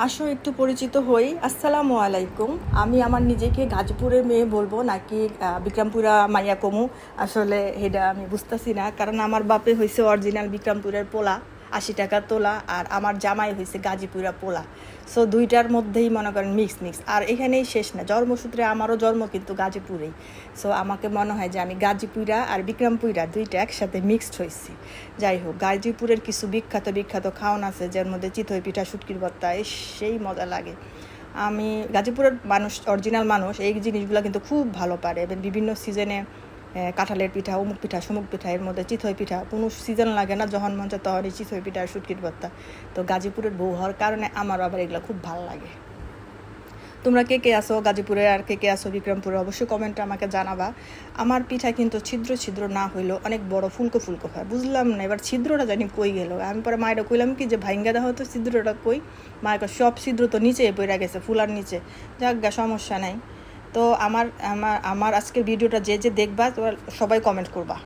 আসো একটু পরিচিত হই। আসসালামু আলাইকুম। আমি আমার নিজেকে গাজীপুরের মেয়ে বলবো নাকি বিক্রমপুরা মাইয়া কমু, আসলে এটা আমি বুঝতেছি না। কারণ আমার বাপে হয়েছে অরিজিনাল বিক্রমপুরের পোলা, 80 টাকা তোলা, আর আমার জামাই হয়েছে গাজীপুরা পোলা। সো দুইটার মধ্যেই মনে করেন মিক্স। আর এখানেই শেষ না, জন্মসূত্রে আমারও জন্ম কিন্তু গাজীপুরেই। সো আমাকে মনে হয় যে আমি গাজীপুরা আর বিক্রমপুরা দুইটা একসাথে মিক্সড হয়েছি। যাই হোক, গাজীপুরের কিছু বিখ্যাত বিখ্যাত খাওয়ান আছে, যার মধ্যে চিতই পিঠা, শুটকির ভর্তা, সেই মজা লাগে। আমি গাজীপুরের মানুষ, অরিজিনাল মানুষ, এই জিনিসগুলো কিন্তু খুব ভালো পারে। এবং বিভিন্ন সিজনে কাঁঠালের পিঠা, অমুক পিঠা, সমুক পিঠা, এর মধ্যে চিতই পিঠা কোনো সিজন লাগে না, যখন মন চায় তখনই চিতই পিঠা আর শুটকির ভর্তা। তো গাজীপুরের বউ হওয়ার কারণে আমারও আবার এগুলো খুব ভালো লাগে। তোমরা কে কে আসো গাজীপুরে আর কে কে আসো বিক্রমপুরে, অবশ্যই কমেন্টে আমাকে জানাবা। আমার পিঠা কিন্তু ছিদ্র ছিদ্র না হইলেও অনেক বড় ফুলকো ফুলকো হয়। বুঝলাম না এবার ছিদ্রটা জানি কই গেল। আমি পরে মায়েরা কইলাম কি যে ভাইঙ্গা দেওয়া হতো ছিদ্রটা কই। মায়ের সব ছিদ্র তো নিচে পড়ে গেছে, ফুলার নিচে। যাক গা, সমস্যা নাই। তো আমার আমার আমার আজকের ভিডিওটা যে যে দেখবা তোমরা সবাই কমেন্ট করবা।